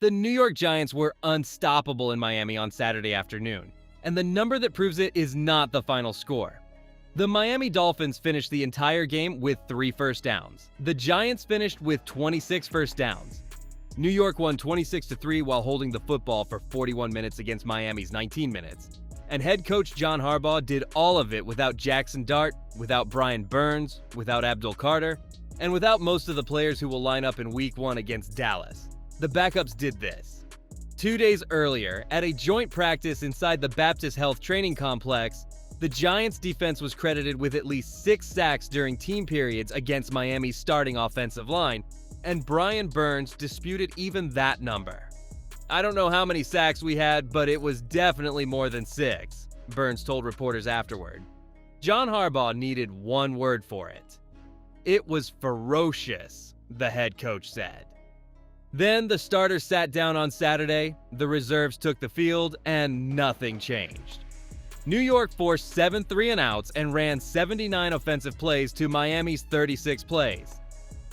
The New York Giants were unstoppable in Miami on Saturday afternoon, and the number that proves it is not the final score. The Miami Dolphins finished the entire game with 3 first downs. The Giants finished with 26 first downs. New York won 26-3 while holding the football for 41 minutes against Miami's 19 minutes. And head coach John Harbaugh did all of it without Jackson Dart, without Brian Burns, without Abdul Carter, and without most of the players who will line up in Week 1 against Dallas. The backups did this. 2 days earlier, at a joint practice inside the Baptist Health Training Complex, the Giants' defense was credited with at least 6 sacks during team periods against Miami's starting offensive line, and Brian Burns disputed even that number. "I don't know how many sacks we had, but it was definitely more than 6, Burns told reporters afterward. John Harbaugh needed one word for it. It was ferocious, the head coach said. Then the starters sat down on Saturday, the reserves took the field, and nothing changed. New York forced 7 3-and-outs and ran 79 offensive plays to Miami's 36 plays.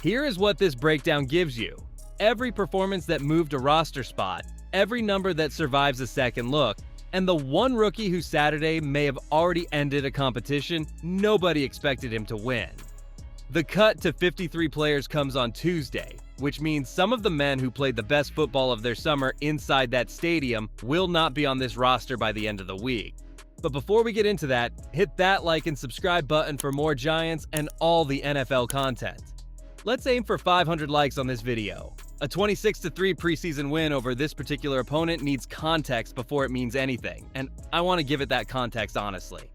Here is what this breakdown gives you. Every performance that moved a roster spot, every number that survives a second look, and the one rookie who Saturday may have already ended a competition nobody expected him to win. The cut to 53 players comes on Tuesday, which means some of the men who played the best football of their summer inside that stadium will not be on this roster by the end of the week. But before we get into that, hit that like and subscribe button for more Giants and all the NFL content. Let's aim for 500 likes on this video. A 26-3 preseason win over this particular opponent needs context before it means anything, and I want to give it that context honestly.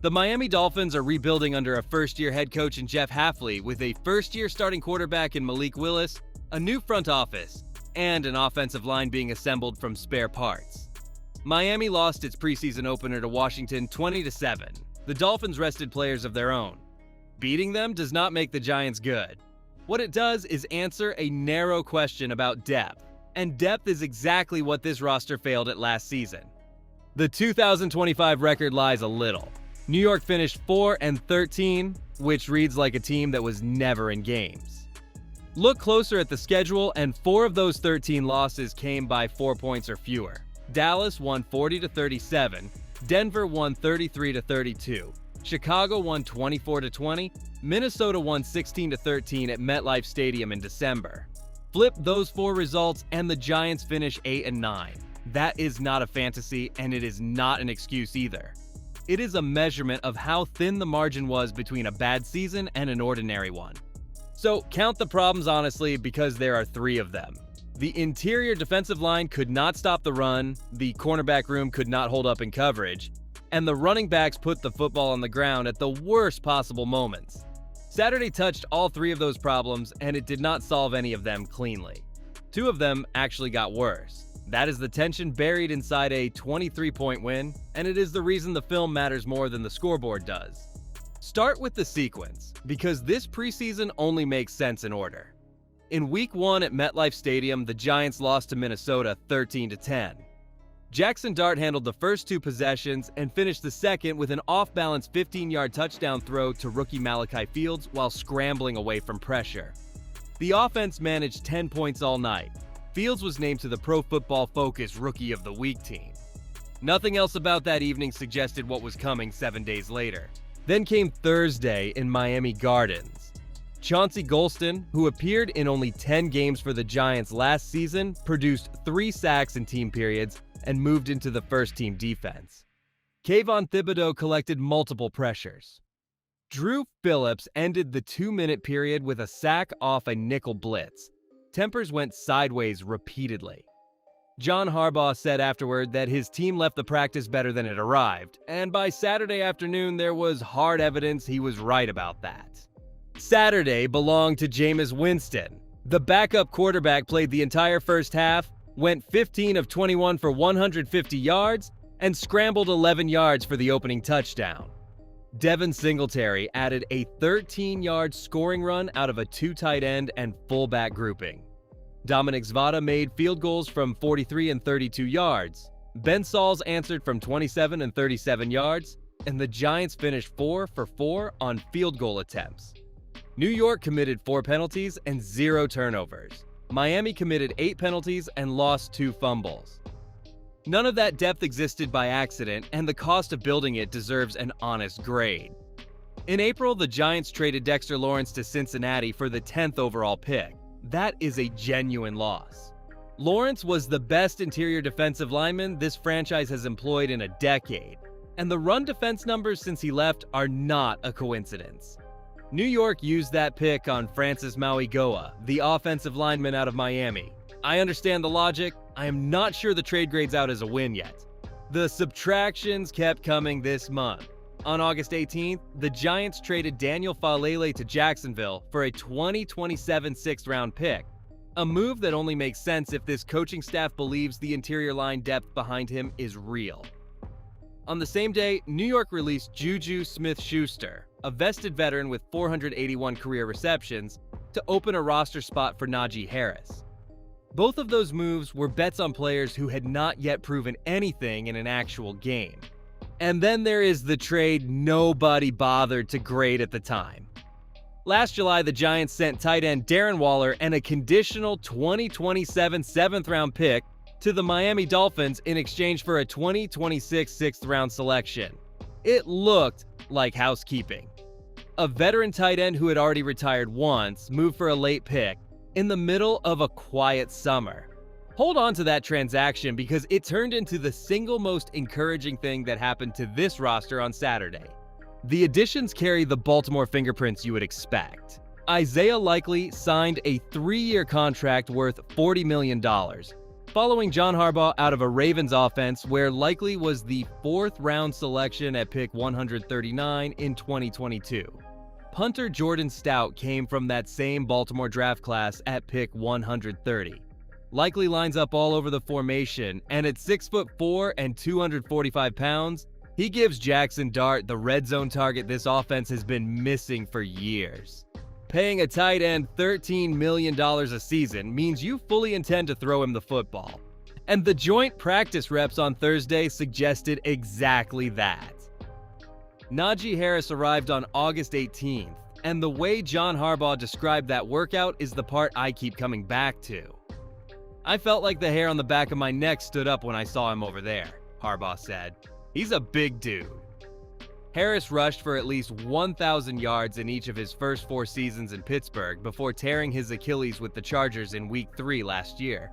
The Miami Dolphins are rebuilding under a first-year head coach in Jeff Hafley with a first-year starting quarterback in Malik Willis, a new front office, and an offensive line being assembled from spare parts. Miami lost its preseason opener to Washington 20-7. The Dolphins rested players of their own. Beating them does not make the Giants good. What it does is answer a narrow question about depth, and depth is exactly what this roster failed at last season. The 2025 record lies a little. New York finished 4-13, which reads like a team that was never in games. Look closer at the schedule, and 4 of those 13 losses came by 4 points or fewer. Dallas won 40-37, Denver won 33-32, Chicago won 24-20, Minnesota won 16-13 at MetLife Stadium in December. Flip those 4 results and the Giants finish 8-9. That is not a fantasy, and it is not an excuse either. It is a measurement of how thin the margin was between a bad season and an ordinary one. So count the problems honestly, because there are 3 of them. The interior defensive line could not stop the run, the cornerback room could not hold up in coverage, and the running backs put the football on the ground at the worst possible moments. Saturday touched all 3 of those problems, and it did not solve any of them cleanly. 2 of them actually got worse. That is the tension buried inside a 23-point win, and it is the reason the film matters more than the scoreboard does. Start with the sequence, because this preseason only makes sense in order. In Week 1 at MetLife Stadium, the Giants lost to Minnesota 13-10. Jackson Dart handled the first 2 possessions and finished the second with an off-balance 15-yard touchdown throw to rookie Malachi Fields while scrambling away from pressure. The offense managed 10 points all night. Fields was named to the Pro Football Focus Rookie of the Week team. Nothing else about that evening suggested what was coming 7 days later. Then came Thursday in Miami Gardens. Chauncey Golston, who appeared in only 10 games for the Giants last season, produced 3 sacks in team periods and moved into the first-team defense. Kayvon Thibodeau collected multiple pressures. Drew Phillips ended the 2-minute period with a sack off a nickel blitz. Tempers went sideways repeatedly. John Harbaugh said afterward that his team left the practice better than it arrived, and by Saturday afternoon there was hard evidence he was right about that. Saturday belonged to Jameis Winston. The backup quarterback played the entire first half, went 15 of 21 for 150 yards, and scrambled 11 yards for the opening touchdown. Devin Singletary added a 13-yard scoring run out of a 2 tight end and fullback grouping. Dominic Zvada made field goals from 43 and 32 yards. Ben Sauls answered from 27 and 37 yards, and the Giants finished 4 for 4 on field goal attempts. New York committed 4 penalties and 0 turnovers. Miami committed 8 penalties and lost 2 fumbles. None of that depth existed by accident, and the cost of building it deserves an honest grade. In April, the Giants traded Dexter Lawrence to Cincinnati for the 10th overall pick. That is a genuine loss. Lawrence was the best interior defensive lineman this franchise has employed in a decade, and the run defense numbers since he left are not a coincidence. New York used that pick on Francis Mauigoa, the offensive lineman out of Miami. I understand the logic. I am not sure the trade grades out as a win yet. The subtractions kept coming this month. On August 18th, the Giants traded Daniel Falele to Jacksonville for a 2027 6th-round pick, a move that only makes sense if this coaching staff believes the interior line depth behind him is real. On the same day, New York released Juju Smith-Schuster, a vested veteran with 481 career receptions, to open a roster spot for Najee Harris. Both of those moves were bets on players who had not yet proven anything in an actual game. And then there is the trade nobody bothered to grade at the time. Last July, the Giants sent tight end Darren Waller and a conditional 2027 7th-round pick to the Miami Dolphins in exchange for a 2026 6th-round selection. It looked like housekeeping. A veteran tight end who had already retired once moved for a late pick in the middle of a quiet summer. Hold on to that transaction because it turned into the single most encouraging thing that happened to this roster on Saturday. The additions carry the Baltimore fingerprints you would expect. Isaiah Likely signed a 3-year contract worth $40 million, following John Harbaugh out of a Ravens offense where Likely was the 4th-round selection at pick 139 in 2022. Punter Jordan Stout came from that same Baltimore draft class at pick 130. Likely lines up all over the formation, and at 6'4" and 245 pounds, he gives Jackson Dart the red zone target this offense has been missing for years. Paying a tight end $13 million a season means you fully intend to throw him the football. And the joint practice reps on Thursday suggested exactly that. Najee Harris arrived on August 18th, and the way John Harbaugh described that workout is the part I keep coming back to. I felt like the hair on the back of my neck stood up when I saw him over there, Harbaugh said. He's a big dude. Harris rushed for at least 1,000 yards in each of his first 4 seasons in Pittsburgh before tearing his Achilles with the Chargers in Week 3 last year.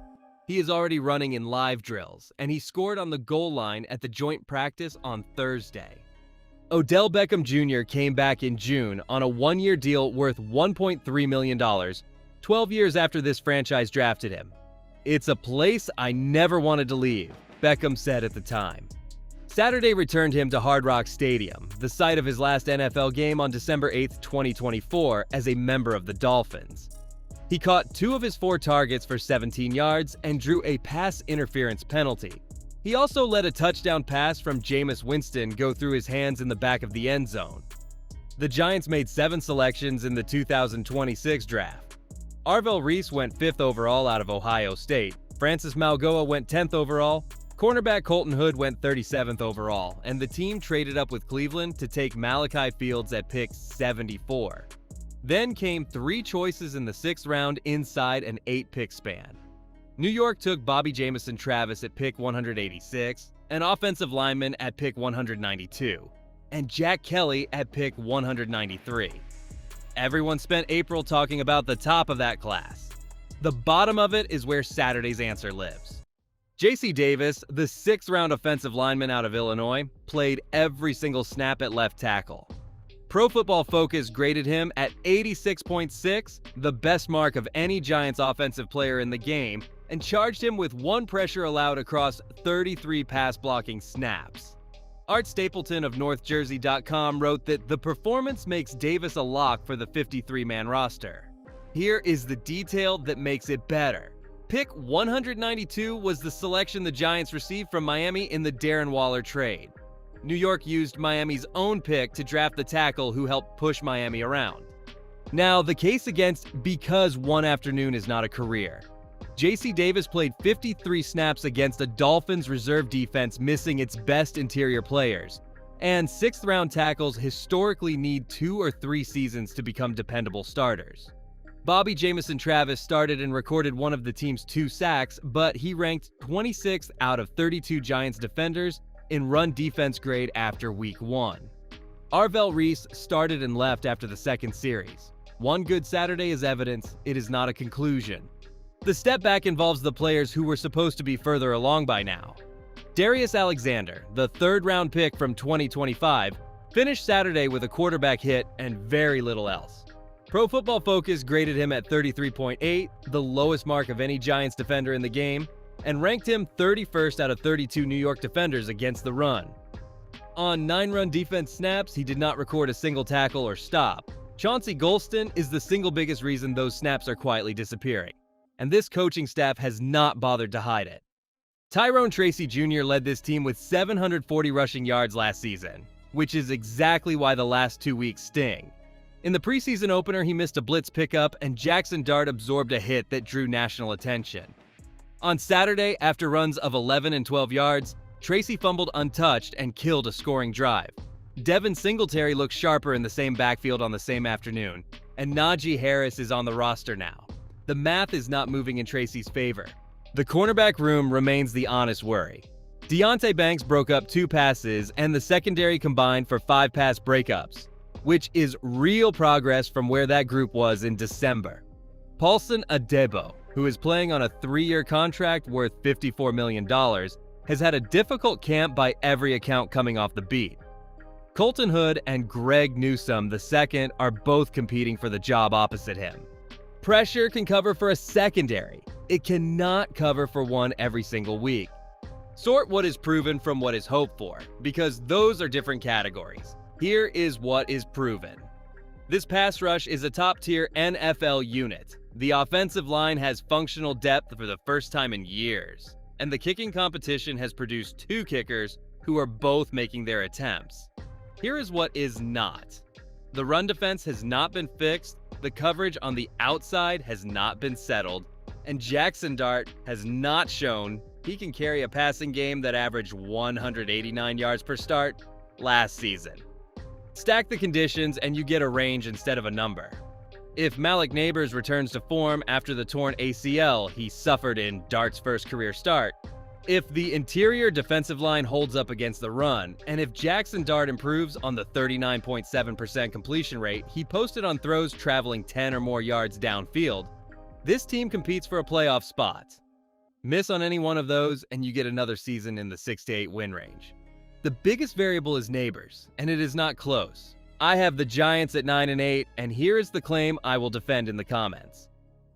He is already running in live drills, and he scored on the goal line at the joint practice on Thursday. Odell Beckham Jr. came back in June on a 1-year deal worth $1.3 million, 12 years after this franchise drafted him. "It's a place I never wanted to leave," Beckham said at the time. Saturday returned him to Hard Rock Stadium, the site of his last NFL game on December 8, 2024, as a member of the Dolphins. He caught 2 of his 4 targets for 17 yards and drew a pass interference penalty. He also let a touchdown pass from Jameis Winston go through his hands in the back of the end zone. The Giants made 7 selections in the 2026 draft. Arvell Reese went 5th overall out of Ohio State. Francis Mauigoa went 10th overall. Cornerback Colton Hood went 37th overall, and the team traded up with Cleveland to take Malachi Fields at pick 74. Then came 3 choices in the 6th round inside an 8-pick span. New York took Bobby Jamison Travis at pick 186, an offensive lineman at pick 192, and Jack Kelly at pick 193. Everyone spent April talking about the top of that class. The bottom of it is where Saturday's answer lives. J.C. Davis, the 6th-round offensive lineman out of Illinois, played every single snap at left tackle. Pro Football Focus graded him at 86.6, the best mark of any Giants offensive player in the game, and charged him with 1 pressure allowed across 33 pass-blocking snaps. Art Stapleton of NorthJersey.com wrote that the performance makes Davis a lock for the 53-man roster. Here is the detail that makes it better. Pick 192 was the selection the Giants received from Miami in the Darren Waller trade. New York used Miami's own pick to draft the tackle who helped push Miami around. Now, the case against because one afternoon is not a career. J.C. Davis played 53 snaps against a Dolphins reserve defense missing its best interior players, and 6th-round tackles historically need 2 or 3 seasons to become dependable starters. Bobby Jamison Travis started and recorded one of the team's 2 sacks, but he ranked 26th out of 32 Giants defenders in run defense grade after week 1. Arvell Reese started and left after the second series. One good Saturday is evidence, it is not a conclusion. The step back involves the players who were supposed to be further along by now. Darius Alexander, the 3rd-round pick from 2025, finished Saturday with a quarterback hit and very little else. Pro Football Focus graded him at 33.8, the lowest mark of any Giants defender in the game, and ranked him 31st out of 32 New York defenders against the run. On 9 run defense snaps, he did not record a single tackle or stop. Chauncey Golston is the single biggest reason those snaps are quietly disappearing, and this coaching staff has not bothered to hide it. Tyrone Tracy Jr. led this team with 740 rushing yards last season, which is exactly why the last 2 weeks sting. In the preseason opener, he missed a blitz pickup, and Jackson Dart absorbed a hit that drew national attention. On Saturday, after runs of 11 and 12 yards, Tracy fumbled untouched and killed a scoring drive. Devin Singletary looked sharper in the same backfield on the same afternoon, and Najee Harris is on the roster now. The math is not moving in Tracy's favor. The cornerback room remains the honest worry. Deonte Banks broke up 2 passes, and the secondary combined for 5 pass breakups, which is real progress from where that group was in December. Paulson Adebo, who is playing on a 3-year contract worth $54 million, has had a difficult camp by every account coming off the beat. Colton Hood and Greg Newsome II are both competing for the job opposite him. Pressure can cover for a secondary. It cannot cover for one every single week. Sort what is proven from what is hoped for, because those are different categories. Here is what is proven. This pass rush is a top-tier NFL unit. The offensive line has functional depth for the first time in years, and the kicking competition has produced 2 kickers who are both making their attempts. Here is what is not. The run defense has not been fixed, the coverage on the outside has not been settled, and Jackson Dart has not shown he can carry a passing game that averaged 189 yards per start last season. Stack the conditions and you get a range instead of a number. If Malik Neighbors returns to form after the torn ACL he suffered in Dart's first career start, if the interior defensive line holds up against the run, and if Jackson Dart improves on the 39.7% completion rate he posted on throws traveling 10 or more yards downfield, this team competes for a playoff spot. Miss on any one of those and you get another season in the 6 to 8 win range. The biggest variable is Neighbors, and it is not close. I have the Giants at 9-8, and here is the claim I will defend in the comments.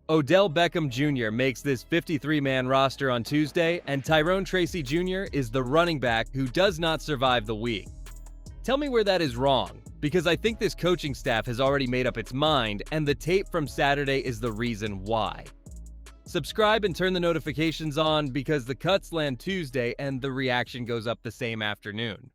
Odell Beckham Jr. makes this 53-man roster on Tuesday, and Tyrone Tracy Jr. is the running back who does not survive the week. Tell me where that is wrong, because I think this coaching staff has already made up its mind, and the tape from Saturday is the reason why. Subscribe and turn the notifications on because the cuts land Tuesday and the reaction goes up the same afternoon.